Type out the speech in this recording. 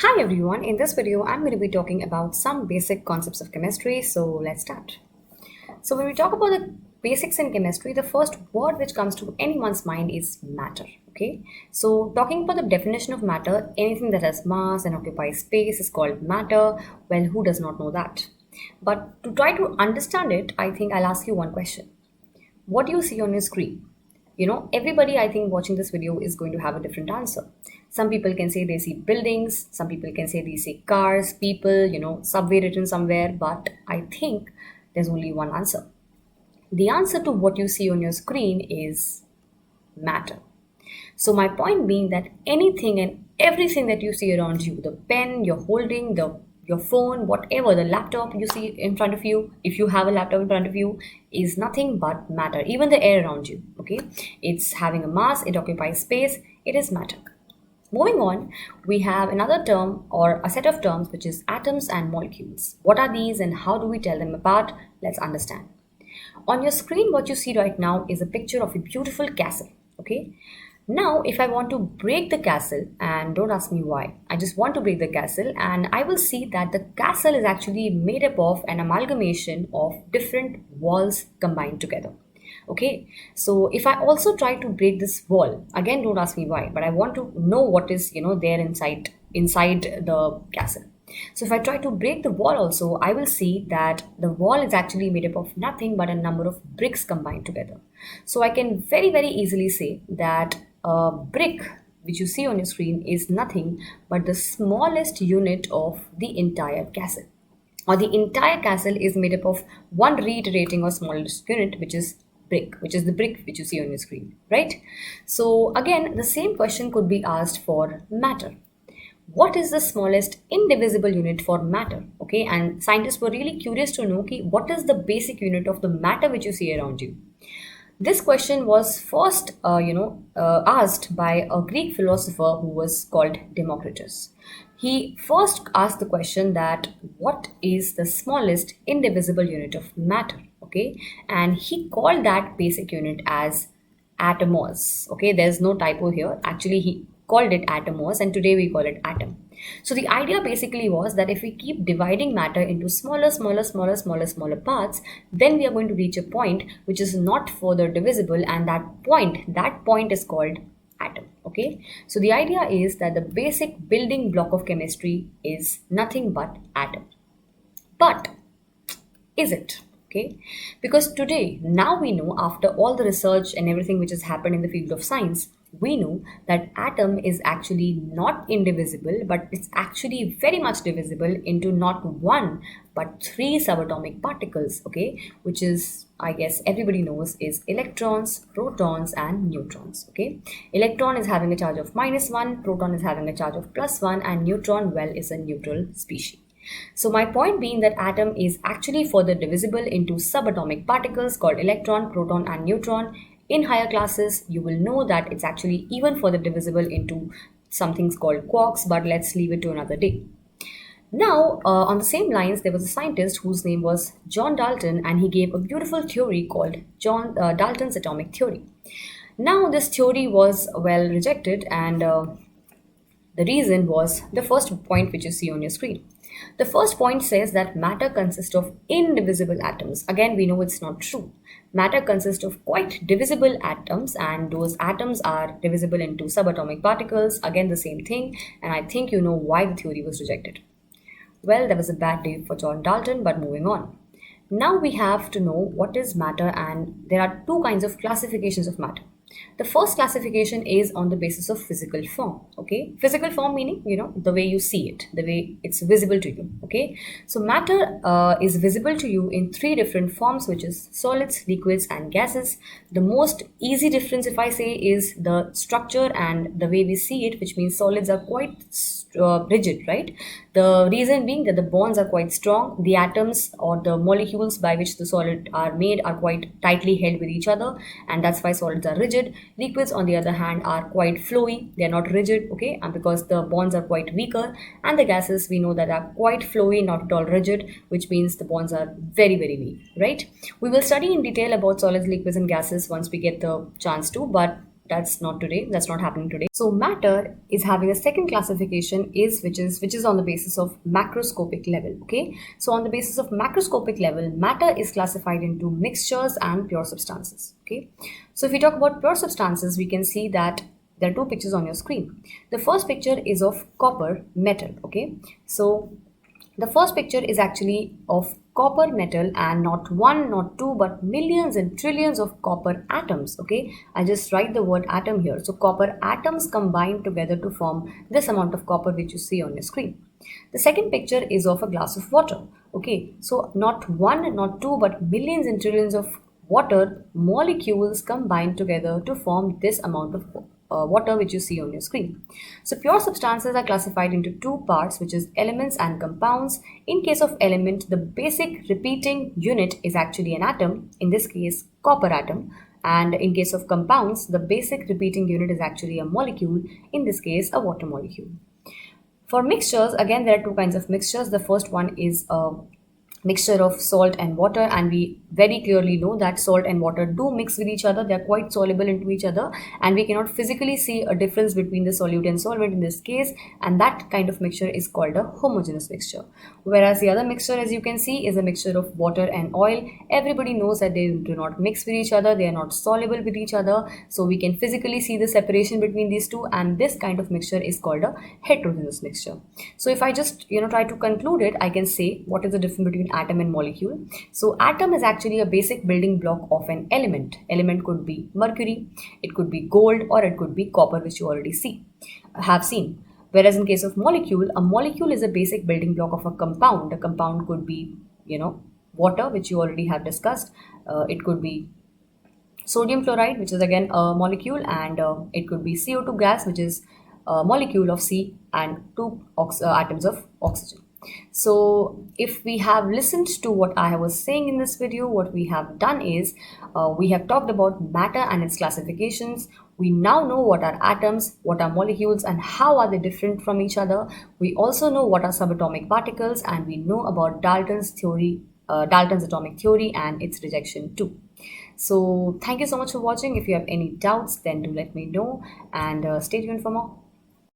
Hi everyone, in this video I'm going to be talking about some basic concepts of chemistry, so let's start. So when we talk about the basics in chemistry, the first word which comes to anyone's mind is matter, okay? So talking about the definition of matter, anything that has mass and occupies space is called matter. Well, who does not know that? But to try to understand it, I think I'll ask you one question. What do you see on your screen? Everybody I think watching this video is going to have a different answer. Some people can say they see buildings, some people can say they see cars, people, subway written somewhere, but I think there's only one answer. The answer to what you see on your screen is matter. So my point being that anything and everything that you see around you, the pen you're holding, your phone, whatever, the laptop you see in front of you, if you have a laptop in front of you, is nothing but matter. Even the air around you, okay? It's having a mass, it occupies space, it is matter. Moving on, we have another term or a set of terms which is atoms and molecules. What are these and how do we tell them apart? Let's understand. On your screen, what you see right now is a picture of a beautiful castle, okay? Now, if I want to break the castle, and don't ask me why, I just want to break the castle, and I will see that the castle is actually made up of an amalgamation of different walls combined together. Okay, so if I also try to break this wall, again, don't ask me why, but I want to know what is there inside the castle. So if I try to break the wall also, I will see that the wall is actually made up of nothing but a number of bricks combined together. So I can very, very easily say that a brick which you see on your screen is nothing but the smallest unit of the entire castle. Or the entire castle is made up of one reiterating or smallest unit, which is brick, which is the brick which you see on your screen, right? So again, the same question could be asked for matter. What is the smallest indivisible unit for matter? Okay, and scientists were really curious to know what is the basic unit of the matter which you see around you. This question was first, asked by a Greek philosopher who was called Democritus. He first asked the question that what is the smallest indivisible unit of matter, okay? And he called that basic unit as atomos, okay? There's no typo here. Actually, he called it atomos, and today we call it atom. So the idea basically was that if we keep dividing matter into smaller parts, then we are going to reach a point which is not further divisible, and that point is called atom. Okay, so the idea is that the basic building block of chemistry is nothing but atom. But is it? Okay, because today, now we know, after all the research and everything which has happened in the field of science, we know that atom is actually not indivisible, but it's actually very much divisible into not one but three subatomic particles, okay, which is, I guess everybody knows, is electrons, protons and neutrons. Okay, electron is having a charge of -1, proton is having a charge of +1, and neutron, well, is a neutral species. So my point being that atom is actually further divisible into subatomic particles called electron, proton and neutron. In higher classes, you will know that it's actually even further divisible into something called quarks, but let's leave it to another day. Now, on the same lines, there was a scientist whose name was John Dalton, and he gave a beautiful theory called Dalton's atomic theory. Now, this theory was well rejected, and the reason was the first point which you see on your screen. The first point says that matter consists of indivisible atoms. Again, we know it's not true. Matter consists of quite divisible atoms, and those atoms are divisible into subatomic particles. Again, the same thing, and I think you know why the theory was rejected. Well, that was a bad day for John Dalton, but moving on. Now we have to know what is matter, and there are two kinds of classifications of matter. The first classification is on the basis of physical form, okay? Physical form meaning, the way you see it, the way it's visible to you, okay? So matter is visible to you in three different forms, which is solids, liquids and gases. The most easy difference, if I say, is the structure and the way we see it, which means solids are quite rigid, right? The reason being that the bonds are quite strong. The atoms or the molecules by which the solid are made are quite tightly held with each other, and that's why solids are rigid. Liquids, on the other hand, are quite flowy. They are not rigid, okay, and because the bonds are quite weaker. And the gases, we know that are quite flowy, not at all rigid, which means the bonds are very, very weak, right? We will study in detail about solids, liquids and gases once we get the chance to, but That's not today. That's not happening today. So matter is having a second classification which is on the basis of macroscopic level. Okay. So on the basis of macroscopic level, matter is classified into mixtures and pure substances. Okay. So if we talk about pure substances, we can see that there are two pictures on your screen. The first picture is of copper metal. Okay. So the first picture is actually of copper metal, and not one, not two, but millions and trillions of copper atoms. Okay, I just write the word atom here. So copper atoms combine together to form this amount of copper which you see on your screen. The second picture is of a glass of water. Okay, so not one, not two, but millions and trillions of water molecules combine together to form this amount of water which you see on your screen. So pure substances are classified into two parts, which is elements and compounds. In case of element, the basic repeating unit is actually an atom, in this case copper atom. And in case of compounds, the basic repeating unit is actually a molecule, in this case a water molecule. For mixtures, again, there are two kinds of mixtures. The first one is a mixture of salt and water, and we very clearly know that salt and water do mix with each other. They are quite soluble into each other, and we cannot physically see a difference between the solute and solvent in this case, and that kind of mixture is called a homogeneous mixture. Whereas the other mixture, as you can see, is a mixture of water and oil. Everybody knows that they do not mix with each other, they are not soluble with each other, so we can physically see the separation between these two, and this kind of mixture is called a heterogeneous mixture. So if I just try to conclude it, I can say what is the difference between atom and molecule. So atom is actually a basic building block of an element. Element could be mercury, it could be gold, or it could be copper, which you already have seen. Whereas in case of molecule, a molecule is a basic building block of a compound. A compound could be, water, which you already have discussed. It could be sodium chloride, which is again a molecule, and it could be CO2 gas, which is a molecule of C and two atoms of oxygen. So if we have listened to what I was saying in this video, what we have done is we have talked about matter and its classifications. We now know what are atoms, what are molecules, and how are they different from each other. We also know what are subatomic particles, and we know about Dalton's atomic theory and its rejection too. So thank you so much for watching. If you have any doubts, then do let me know, and stay tuned for more.